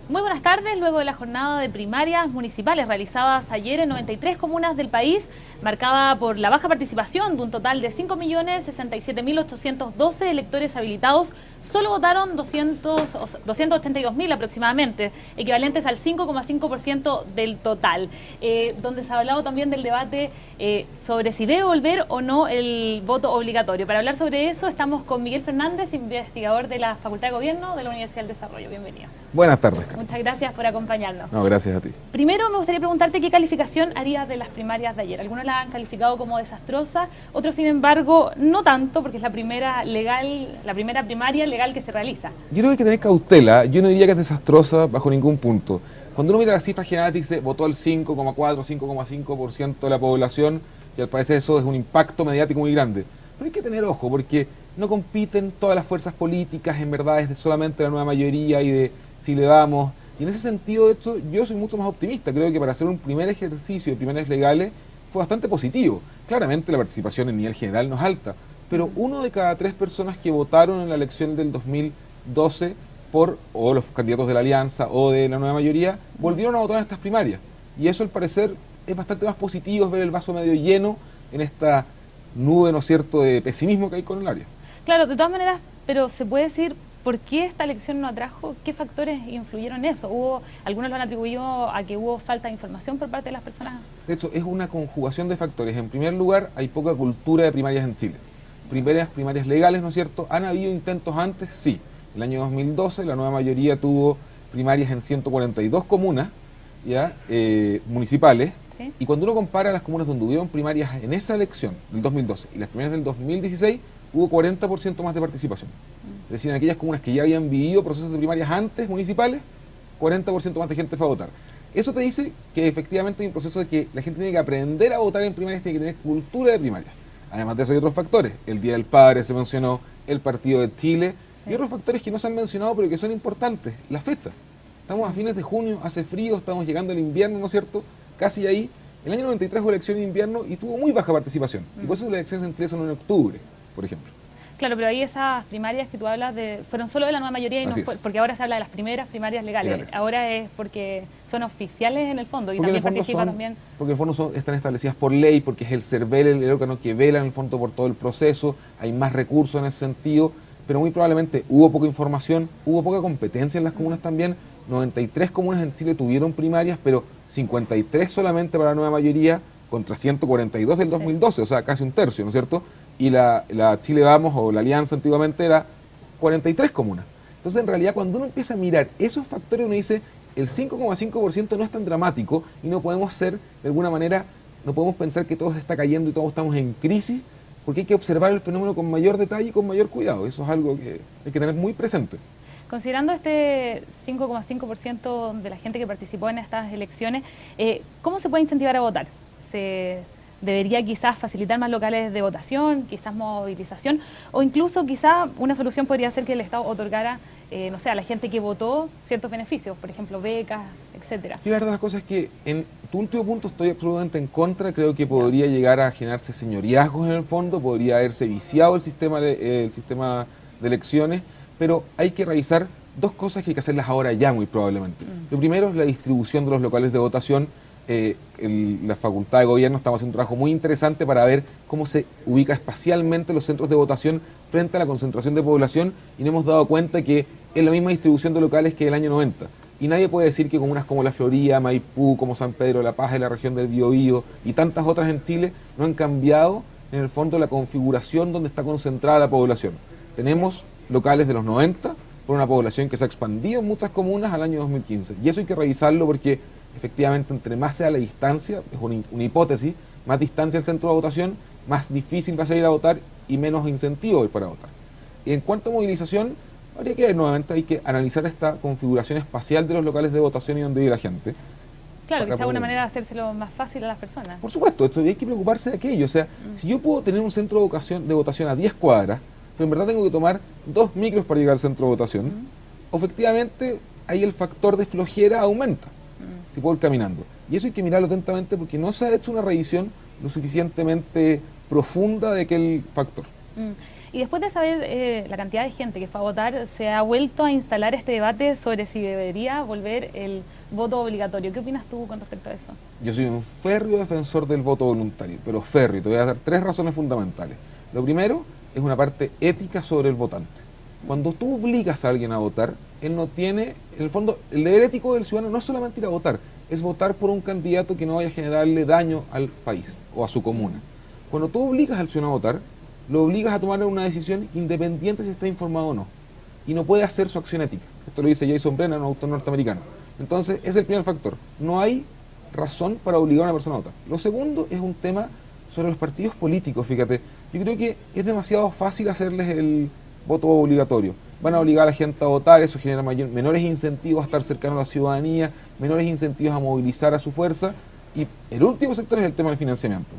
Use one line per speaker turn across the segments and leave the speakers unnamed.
Muy buenas tardes. Luego de la jornada de primarias municipales realizadas ayer en 93 comunas del país, marcada por la baja participación de un total de 5.067.812 electores habilitados, solo votaron 282.000 aproximadamente, equivalentes al 5,5% del total, donde se ha hablado también del debate sobre si debe volver o no el voto obligatorio. Para hablar sobre eso estamos con Miguel Fernández, investigador de la Facultad de Gobierno de la Universidad del Desarrollo. Bienvenido.
Buenas tardes.
Muchas gracias por acompañarnos.
No, gracias a ti.
Primero me gustaría preguntarte qué calificación harías de las primarias de ayer. Algunos la han calificado como desastrosa, otros sin embargo no tanto, porque es la primera primaria legal que se realiza.
Yo creo que hay que tener cautela. Yo no diría que es desastrosa bajo ningún punto. Cuando uno mira las cifras generales dice votó el 5,4, 5,5% de la población y al parecer eso es un impacto mediático muy grande. Pero hay que tener ojo porque no compiten todas las fuerzas políticas, en verdad es solamente la nueva mayoría y de si le damos. Y en ese sentido, de hecho, yo soy mucho más optimista. Creo que para hacer un primer ejercicio de primarias legales fue bastante positivo. Claramente la participación en nivel general no es alta, pero 1 de cada 3 personas que votaron en la elección del 2012 por o los candidatos de la alianza o de la nueva mayoría volvieron a votar en estas primarias. Y eso al parecer es bastante más positivo, es ver el vaso medio lleno en esta nube, ¿no es cierto?, de pesimismo que hay con el área.
Claro, de todas maneras, pero se puede decir por qué esta elección no atrajo, qué factores influyeron en eso. Algunos lo han atribuido a que hubo falta de información por parte de las personas.
De hecho, es una conjugación de factores. En primer lugar, hay poca cultura de primarias en Chile. Primarias legales, ¿no es cierto? ¿Han habido intentos antes? Sí. El año 2012 la nueva mayoría tuvo primarias en 142 comunas ya municipales. ¿Sí? Y cuando uno compara las comunas donde hubieron primarias en esa elección del 2012 y las primarias del 2016, hubo 40% más de participación. Es decir, en aquellas comunas que ya habían vivido procesos de primarias antes municipales, 40% más de gente fue a votar. Eso te dice que efectivamente hay un proceso de que la gente tiene que aprender a votar en primarias, tiene que tener cultura de primarias. Además de eso hay otros factores. El Día del Padre se mencionó, el Partido de Chile, y otros factores que no se han mencionado pero que son importantes. La fecha. Estamos a fines de junio, hace frío, estamos llegando al invierno, ¿no es cierto? Casi ahí. El año 93 hubo elección de invierno y tuvo muy baja participación. Y por eso las elecciones en Chile son en octubre, por ejemplo.
Claro, pero ahí esas primarias que tú hablas fueron solo de la nueva mayoría y no fue, porque ahora se habla de las primeras primarias legales. Ahora es porque son oficiales en el fondo y porque también participan también.
Porque en el fondo están establecidas por ley, porque es el CERVEL el órgano que vela en el fondo por todo el proceso, hay más recursos en ese sentido, pero muy probablemente hubo poca información, hubo poca competencia en las comunas también. 93 comunas en Chile tuvieron primarias, pero 53 solamente para la nueva mayoría contra 142 del 2012, o sea, casi un tercio, ¿no es cierto? Y la Chile Vamos o la Alianza antiguamente era 43 comunas. Entonces, en realidad, cuando uno empieza a mirar esos factores, uno dice, el 5,5% no es tan dramático y no podemos ser, de alguna manera, no podemos pensar que todo se está cayendo y todos estamos en crisis, porque hay que observar el fenómeno con mayor detalle y con mayor cuidado. Eso es algo que hay que tener muy presente.
Considerando este 5,5% de la gente que participó en estas elecciones, ¿cómo se puede incentivar a votar? ¿Debería quizás facilitar más locales de votación, quizás movilización, o incluso quizás una solución podría ser que el Estado otorgara, no sé, a la gente que votó ciertos beneficios, por ejemplo, becas, etcétera?
Y la verdad de las cosas es que en tu último punto estoy absolutamente en contra. Creo que podría llegar a generarse señoríazgos en el fondo, podría haberse viciado el sistema de elecciones, pero hay que revisar dos cosas que hay que hacerlas ahora ya muy probablemente. Lo primero es la distribución de los locales de votación. La Facultad de Gobierno estamos haciendo un trabajo muy interesante para ver cómo se ubica espacialmente los centros de votación frente a la concentración de población y nos hemos dado cuenta que es la misma distribución de locales que el año 90. Y nadie puede decir que comunas como La Florida, Maipú, como San Pedro de la Paz, en la región del Biobío y tantas otras en Chile no han cambiado en el fondo la configuración donde está concentrada la población. Tenemos locales de los 90 por una población que se ha expandido en muchas comunas al año 2015. Y eso hay que revisarlo porque efectivamente entre más sea la distancia, es una hipótesis, más distancia al centro de votación, más difícil va a ser ir a votar y menos incentivo ir para votar. Y en cuanto a movilización, habría que ver nuevamente, hay que analizar esta configuración espacial de los locales de votación y donde vive la gente.
Claro, que sea una manera de hacérselo más fácil a las personas.
Por supuesto, esto, hay que preocuparse de aquello. O sea, si yo puedo tener un centro de votación a 10 cuadras, pero en verdad tengo que tomar 2 micros para llegar al centro de votación, efectivamente ahí el factor de flojera aumenta. Si puedo ir caminando. Y eso hay que mirarlo atentamente porque no se ha hecho una revisión lo suficientemente profunda de aquel factor.
Y después de saber la cantidad de gente que fue a votar, se ha vuelto a instalar este debate sobre si debería volver el voto obligatorio. ¿Qué opinas tú con respecto a eso?
Yo soy un férreo defensor del voto voluntario, pero férreo. Te voy a dar 3 razones fundamentales. Lo primero es una parte ética sobre el votante. Cuando tú obligas a alguien a votar, él no tiene, en el fondo, el deber ético del ciudadano no es solamente ir a votar, es votar por un candidato que no vaya a generarle daño al país o a su comuna. Cuando tú obligas al ciudadano a votar, lo obligas a tomar una decisión independiente si está informado o no. Y no puede hacer su acción ética. Esto lo dice Jason Brennan, un autor norteamericano. Entonces, es el primer factor. No hay razón para obligar a una persona a votar. Lo segundo es un tema sobre los partidos políticos, fíjate. Yo creo que es demasiado fácil hacerles el voto obligatorio. Van a obligar a la gente a votar, eso genera menores incentivos a estar cercano a la ciudadanía, menores incentivos a movilizar a su fuerza. Y el último sector es el tema del financiamiento.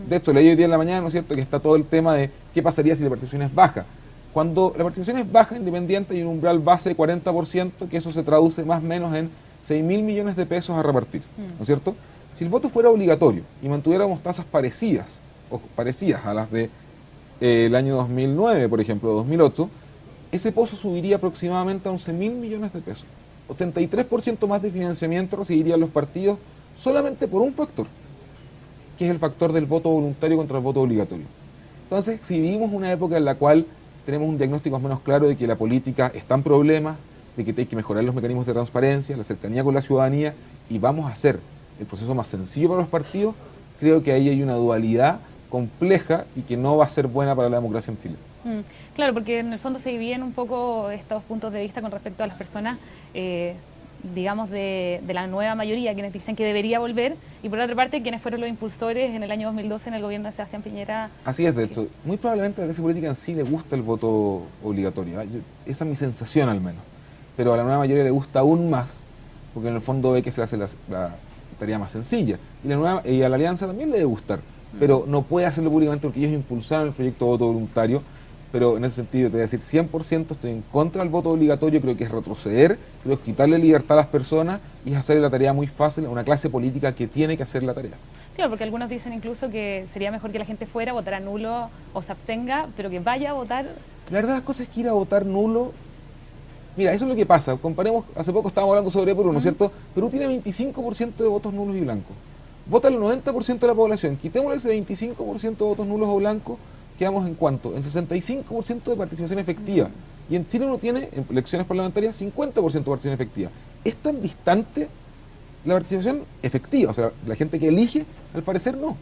De hecho, leí hoy día en la mañana, ¿no es cierto?, que está todo el tema de qué pasaría si la participación es baja. Cuando la participación es baja, independiente, hay un umbral base de 40%, que eso se traduce más o menos en 6.000 millones de pesos a repartir, ¿no es cierto? Si el voto fuera obligatorio y mantuviéramos tasas parecidas a las de el año 2009, por ejemplo, 2008, ese pozo subiría aproximadamente a 11.000 millones de pesos. 83% más de financiamiento recibirían los partidos solamente por un factor, que es el factor del voto voluntario contra el voto obligatorio. Entonces, si vivimos una época en la cual tenemos un diagnóstico más o menos claro de que la política está en problemas, de que hay que mejorar los mecanismos de transparencia, la cercanía con la ciudadanía, y vamos a hacer el proceso más sencillo para los partidos, creo que ahí hay una dualidad compleja y que no va a ser buena para la democracia en Chile.
Claro, porque en el fondo se dividen un poco estos puntos de vista con respecto a las personas, digamos, de la nueva mayoría, quienes dicen que debería volver, y por otra parte, quienes fueron los impulsores en el año 2012 en el gobierno de Sebastián Piñera. Así
es, de hecho, muy probablemente a la clase política en sí le gusta el voto obligatorio, esa es mi sensación al menos, pero a la nueva mayoría le gusta aún más, porque en el fondo ve que se le hace la tarea más sencilla, y a la alianza también le debe gustar, pero no puede hacerlo públicamente porque ellos impulsaron el proyecto de voto voluntario. Pero en ese sentido te voy a decir 100% estoy en contra del voto obligatorio, creo que es retroceder, creo que es quitarle libertad a las personas y es hacerle la tarea muy fácil a una clase política que tiene que hacer la tarea.
Claro, porque algunos dicen incluso que sería mejor que la gente fuera, votara nulo o se abstenga, pero que vaya a votar.
La verdad las cosas es que ir a votar nulo, mira, eso es lo que pasa, comparemos, hace poco estábamos hablando sobre Perú, ¿no es cierto? Perú tiene 25% de votos nulos y blancos, vota el 90% de la población, quitémosle ese 25% de votos nulos o blancos, quedamos en cuánto, en 65% de participación efectiva. Y en Chile uno tiene, en elecciones parlamentarias, 50% de participación efectiva. Es tan distante la participación efectiva, o sea, la gente que elige, al parecer no.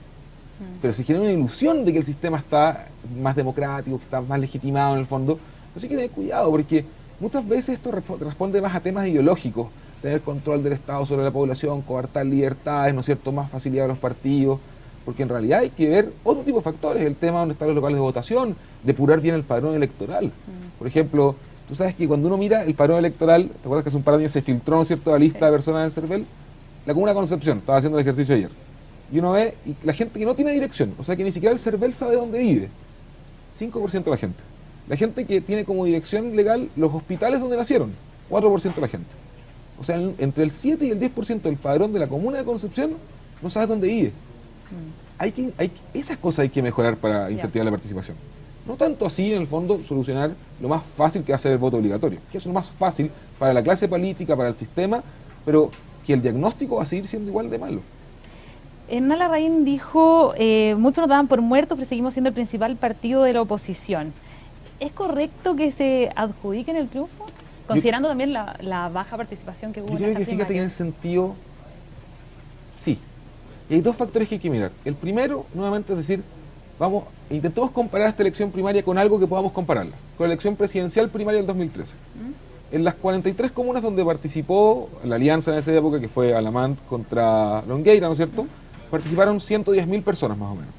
Pero se genera una ilusión de que el sistema está más democrático, que está más legitimado en el fondo. Así que tener cuidado, porque muchas veces esto responde más a temas ideológicos, tener control del Estado sobre la población, coartar libertades, ¿no es cierto?, más facilidad a los partidos. Porque en realidad hay que ver otro tipo de factores, el tema donde están los locales de votación, depurar bien el padrón electoral. Por ejemplo, tú sabes que cuando uno mira el padrón electoral, ¿te acuerdas que hace un par de años se filtró, ¿no es cierto?, la lista de personas del CERVEL? La Comuna de Concepción, estaba haciendo el ejercicio ayer. Y uno ve y la gente que no tiene dirección, o sea que ni siquiera el CERVEL sabe dónde vive. 5% de la gente. La gente que tiene como dirección legal los hospitales donde nacieron, 4% de la gente. O sea, entre el 7 y el 10% del padrón de la Comuna de Concepción no sabes dónde vive. Esas cosas hay que mejorar para incentivar la participación. No tanto así, en el fondo, solucionar lo más fácil que va a ser el voto obligatorio, que es lo más fácil para la clase política, para el sistema, pero que el diagnóstico va a seguir siendo igual de malo.
Hernán Larraín dijo, muchos nos daban por muertos, pero seguimos siendo el principal partido de la oposición. ¿Es correcto que se adjudiquen el triunfo? Considerando también la baja participación que hubo en esta primaria.
Yo creo que fíjate que en ese sentido, sí. Y hay 2 factores que hay que mirar. El primero, nuevamente, es decir, intentemos comparar esta elección primaria con algo que podamos compararla, con la elección presidencial primaria del 2013. En las 43 comunas donde participó la alianza en esa época, que fue Alamant contra Longueira, ¿no es cierto?, participaron 110.000 personas más o menos.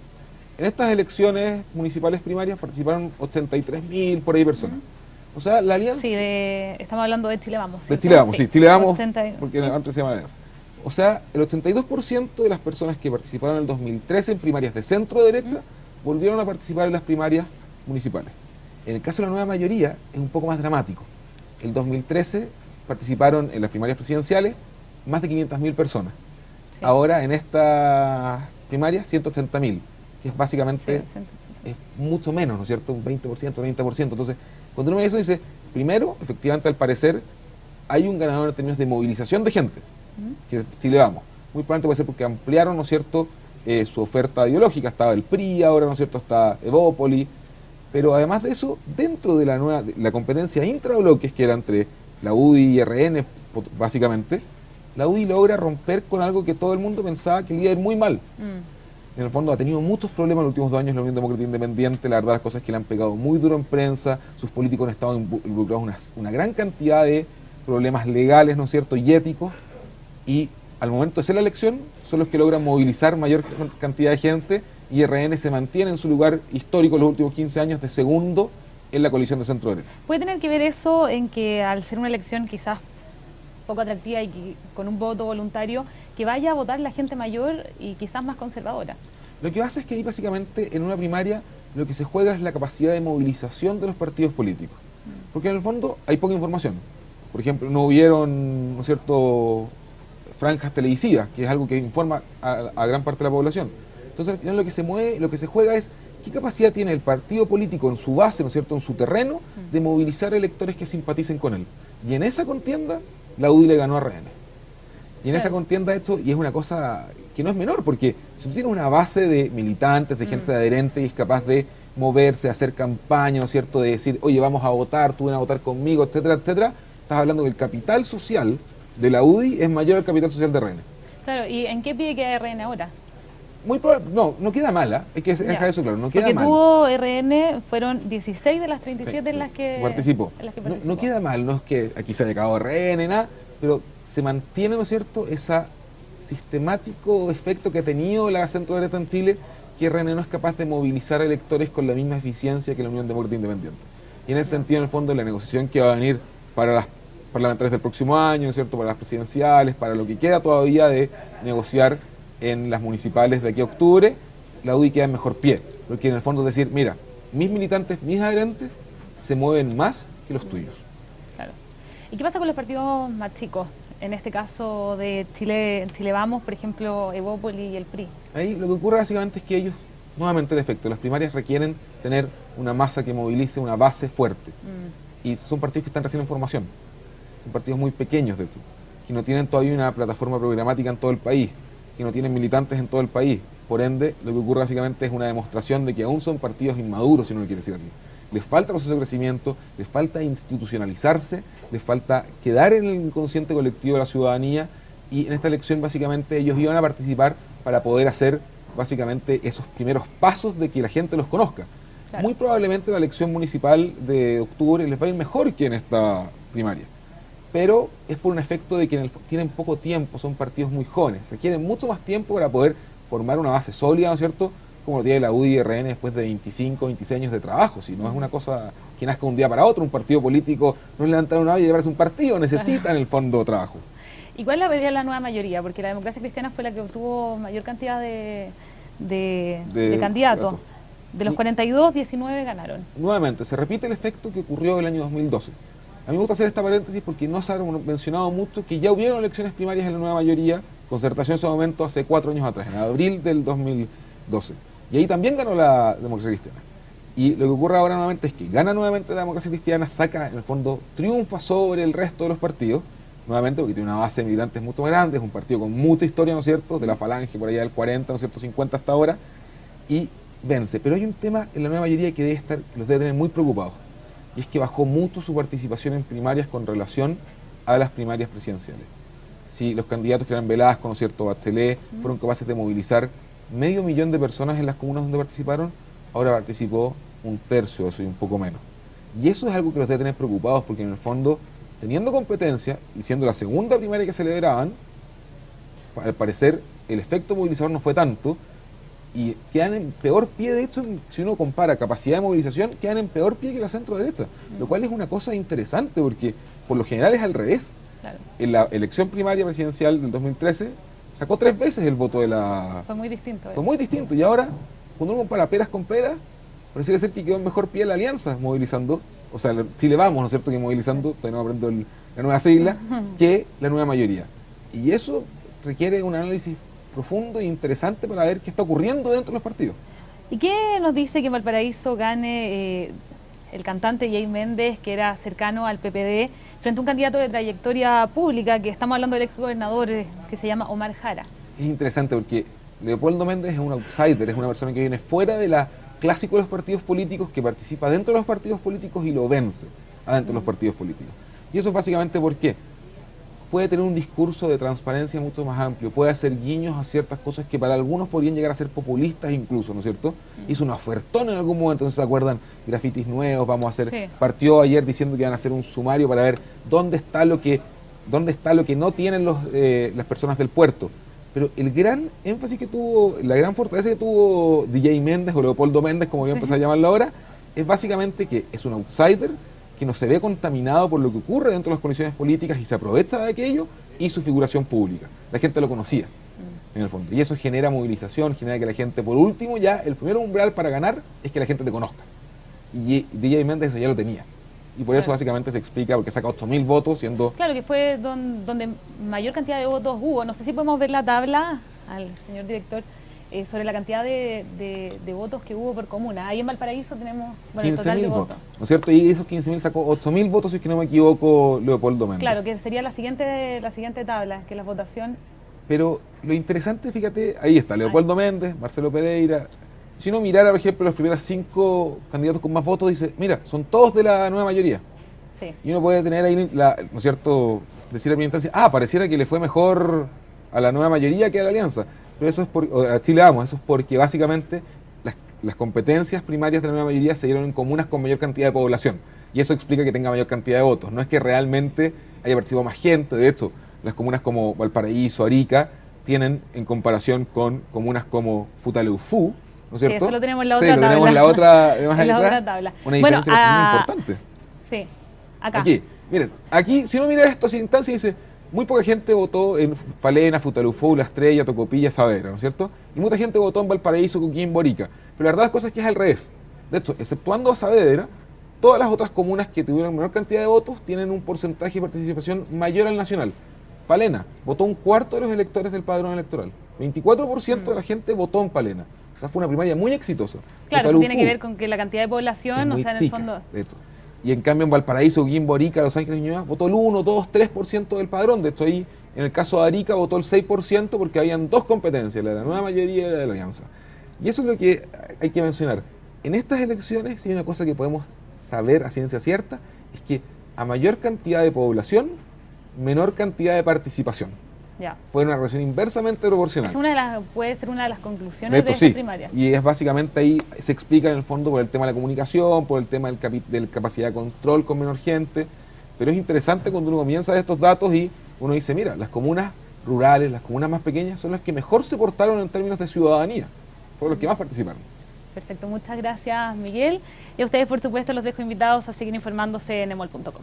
En estas elecciones municipales primarias participaron 83.000 por ahí personas. O sea, la alianza...
Sí, estamos hablando de Chile Vamos.
De Chile Vamos, sí, Chile Vamos, porque antes se llama alianza. O sea, el 82% de las personas que participaron en el 2013 en primarias de centro-derecha volvieron a participar en las primarias municipales. En el caso de la nueva mayoría es un poco más dramático. El 2013 participaron en las primarias presidenciales más de 500.000 personas. Sí. Ahora en esta primaria 180.000, que es básicamente es mucho menos, ¿no es cierto? Un 20%, 30%. Entonces, cuando uno ve eso, dice, primero, efectivamente, al parecer, hay un ganador en términos de movilización de gente, que si le vamos. Muy probablemente puede ser porque ampliaron, ¿no es cierto?, su oferta ideológica. Estaba el PRI ahora, ¿no es cierto?, está Evópoli. Pero además de eso, dentro de la competencia intrabloques, que era entre la UDI y RN, básicamente, la UDI logra romper con algo que todo el mundo pensaba que le iba a ir muy mal. En el fondo ha tenido muchos problemas en los últimos 2 años la Unión Demócrata Independiente. La verdad, las cosas que le han pegado muy duro en prensa, sus políticos han estado involucrados en una gran cantidad de problemas legales, ¿no es cierto?, y éticos, y al momento de hacer la elección son los que logran movilizar mayor cantidad de gente, y RN se mantiene en su lugar histórico en los últimos 15 años de segundo en la coalición de centro derecha.
¿Puede tener que ver eso en que al ser una elección quizás poco atractiva y con un voto voluntario, que vaya a votar la gente mayor y quizás más conservadora?
Lo que pasa es que ahí básicamente en una primaria lo que se juega es la capacidad de movilización de los partidos políticos, porque en el fondo hay poca información. Por ejemplo, no hubieron, ¿no es cierto?, franjas televisivas, que es algo que informa a gran parte de la población. Entonces, al final lo que se mueve, lo que se juega es qué capacidad tiene el partido político en su base, ¿no es cierto?, en su terreno, de movilizar electores que simpaticen con él. Y en esa contienda, la UDI le ganó a RN. Y en esa contienda, esto, y es una cosa que no es menor, porque si tú tienes una base de militantes, de gente adherente, y es capaz de moverse, hacer campaña, ¿no es cierto?, de decir, oye, vamos a votar, tú ven a votar conmigo, etcétera, etcétera, estás hablando que el capital social de la UDI es mayor al capital social de RN.
Claro, ¿y en qué pie queda RN ahora?
Muy probable, no queda mala, hay que dejar eso claro, no queda mal.
Porque tuvo RN, fueron 16 de las 37 en las que
participó. No queda mal, no es que aquí se haya acabado RN, nada, pero se mantiene, ¿no es cierto?, ese sistemático efecto que ha tenido la centro derecha en Chile, que RN no es capaz de movilizar electores con la misma eficiencia que la Unión Demócrata Independiente. Y en ese sentido, en el fondo, la negociación que va a venir para las parlamentarias del próximo año, ¿no es cierto?, para las presidenciales, para lo que queda todavía de negociar en las municipales de aquí a octubre, la UDI queda en mejor pie, porque en el fondo es decir, mira, mis militantes, mis adherentes, se mueven más que los tuyos.
Claro. ¿Y qué pasa con los partidos más chicos? En este caso de Chile Vamos, por ejemplo, Evópoli y el PRI.
Ahí lo que ocurre básicamente es que ellos, nuevamente el efecto, las primarias requieren tener una masa que movilice, una base fuerte. Y son partidos que están recién en formación, son partidos muy pequeños de hecho, que no tienen todavía una plataforma programática en todo el país, que no tienen militantes en todo el país. Por ende, lo que ocurre básicamente es una demostración de que aún son partidos inmaduros, si uno lo quiere decir así. Les falta proceso de crecimiento, les falta institucionalizarse, les falta quedar en el inconsciente colectivo de la ciudadanía, y en esta elección básicamente ellos iban a participar para poder hacer básicamente esos primeros pasos de que la gente los conozca. Claro. Muy probablemente la elección municipal de octubre les va a ir mejor que en esta primaria, pero es por un efecto de que tienen poco tiempo, son partidos muy jóvenes, requieren mucho más tiempo para poder formar una base sólida, ¿no es cierto?, como lo tiene la UDI y RN después de 25, 26 años de trabajo. Si no es una cosa que nazca un día para otro, un partido político no es levantar una olla y llevarse un partido, necesita en el fondo trabajo.
¿Y cuál es la nueva mayoría? Porque la Democracia Cristiana fue la que obtuvo mayor cantidad de candidatos. De los 42, 19 ganaron.
Nuevamente, se repite el efecto que ocurrió el año 2012. A mí me gusta hacer esta paréntesis porque no se ha mencionado mucho que ya hubieron elecciones primarias en la nueva mayoría, concertación en ese momento hace 4 años atrás, en abril del 2012. Y ahí también ganó la Democracia Cristiana. Y lo que ocurre ahora nuevamente es que gana nuevamente la Democracia Cristiana, saca, en el fondo, triunfa sobre el resto de los partidos, nuevamente porque tiene una base de militantes mucho más grande, es un partido con mucha historia, ¿no es cierto?, de la Falange por allá del 40, ¿no es cierto?, 50 hasta ahora, y vence. Pero hay un tema en la nueva mayoría que los debe tener muy preocupados, y es que bajó mucho su participación en primarias con relación a las primarias presidenciales. Si los candidatos que eran Velasco, ¿no es cierto?, Bachelet, fueron capaces de movilizar 500.000 de personas en las comunas donde participaron, ahora participó 1/3 de eso y un poco menos. Y eso es algo que los debe tener preocupados, porque en el fondo, teniendo competencia y siendo la segunda primaria que celebraban, al parecer el efecto movilizador no fue tanto, y quedan en peor pie. De hecho, si uno compara capacidad de movilización, quedan en peor pie que la centro derecha, lo cual es una cosa interesante, porque por lo general es al revés. Claro. En la elección primaria presidencial del 2013 sacó 3 veces el voto de la...
Fue muy distinto.
Fue muy distinto, y ahora, cuando uno compara peras con peras, parece ser que quedó en mejor pie la alianza movilizando, o sea, Chile Vamos, ¿no es cierto?, que movilizando, todavía no aprendo la nueva sigla, que la nueva mayoría. Y eso requiere un análisis profundo e interesante para ver qué está ocurriendo dentro de los partidos.
¿Y qué nos dice que en Valparaíso gane el cantante Jay Méndez, que era cercano al PPD, frente a un candidato de trayectoria pública, que estamos hablando del exgobernador, que se llama Omar Jara?
Es interesante porque Leopoldo Méndez es un outsider, es una persona que viene fuera de la clásico de los partidos políticos, que participa dentro de los partidos políticos y lo vence adentro de los partidos políticos. Y eso es básicamente porque puede tener un discurso de transparencia mucho más amplio, puede hacer guiños a ciertas cosas que para algunos podrían llegar a ser populistas incluso, ¿no es cierto? Hizo una ofertón en algún momento, entonces se acuerdan, grafitis nuevos, vamos a hacer,
Sí.
partió ayer diciendo que iban a hacer un sumario para ver dónde está lo que no tienen las personas del puerto. Pero el gran énfasis que tuvo, la gran fortaleza que tuvo DJ Méndez o Leopoldo Méndez, como voy a empezar a llamarlo ahora, es básicamente que es un outsider, que no se ve contaminado por lo que ocurre dentro de las condiciones políticas y se aprovecha de aquello, y su figuración pública. La gente lo conocía, en el fondo. Y eso genera movilización, genera que la gente, por último, ya el primer umbral para ganar es que la gente te conozca. Y DJ Méndez eso ya lo tenía. Y por eso
Claro.
básicamente se explica porque saca 8.000 votos siendo...
Claro, que fue donde mayor cantidad de votos hubo. No sé si podemos ver la tabla al señor director sobre la cantidad de votos que hubo por comuna. Ahí en Valparaíso tenemos el total de
15.000
votos.
votos, ¿no es cierto? Y esos 15.000 sacó 8.000 votos, si es que no me equivoco, Leopoldo Méndez.
Claro, que sería la siguiente tabla, que la votación...
Pero lo interesante, fíjate, ahí está, Leopoldo Méndez, Marcelo Pereira. Si uno mirara, por ejemplo, los primeros 5 candidatos con más votos, dice, mira, son todos de la nueva mayoría.
Sí.
Y uno puede tener ahí, ¿no es cierto?, decir a primera instancia, pareciera que le fue mejor a la nueva mayoría que a la alianza. Pero eso es a Chile Vamos, eso es porque básicamente las competencias primarias de la nueva mayoría se dieron en comunas con mayor cantidad de población. Y eso explica que tenga mayor cantidad de votos. No es que realmente haya participado más gente. De hecho, las comunas como Valparaíso, Arica, tienen en comparación con comunas como Futaleufú, ¿no es
Sí,
cierto?
eso lo tenemos en la
Sí,
otra
lo
tabla.
tenemos en la otra, más
En la
atrás,
otra tabla.
una
Bueno,
diferencia muy importante.
Sí, acá.
Aquí, miren, aquí, si uno mira esto, sin instancia, dice, muy poca gente votó en Palena, Futaleufú, La Estrella, Tocopilla, Saavedra, ¿no es cierto? Y mucha gente votó en Valparaíso, Coquimbo, Arica. Pero la verdad las cosas es que es al revés. De hecho, exceptuando a Saavedra, todas las otras comunas que tuvieron menor cantidad de votos tienen un porcentaje de participación mayor al nacional. Palena votó un cuarto de los electores del padrón electoral. 24% de la gente votó en Palena. O sea, fue una primaria muy exitosa.
Claro, eso tiene
Futaleufú
que ver con que la cantidad de
es
población, o
muy
sea, en el
chica,
fondo...
de hecho. Y en cambio en Valparaíso, Coquimbo, Arica, Los Ángeles y Ñuñoa votó el 1, 2, 3% del padrón. De hecho ahí, en el caso de Arica, votó el 6% porque habían 2 competencias, la de la nueva mayoría y la de la alianza. Y eso es lo que hay que mencionar. En estas elecciones, si hay una cosa que podemos saber a ciencia cierta, es que a mayor cantidad de población, menor cantidad de participación.
Ya.
Fue una relación inversamente proporcional.
Puede ser una de las conclusiones
De hecho,
de esta
sí.
primaria.
Y es básicamente ahí se explica en el fondo por el tema de la comunicación, por el tema del capacidad de control con menor gente. Pero es interesante cuando uno comienza a ver estos datos y uno dice, mira, las comunas rurales, las comunas más pequeñas son las que mejor se portaron en términos de ciudadanía. Fueron los que más participaron.
Perfecto, muchas gracias, Miguel. Y a ustedes, por supuesto, los dejo invitados a seguir informándose en emol.com.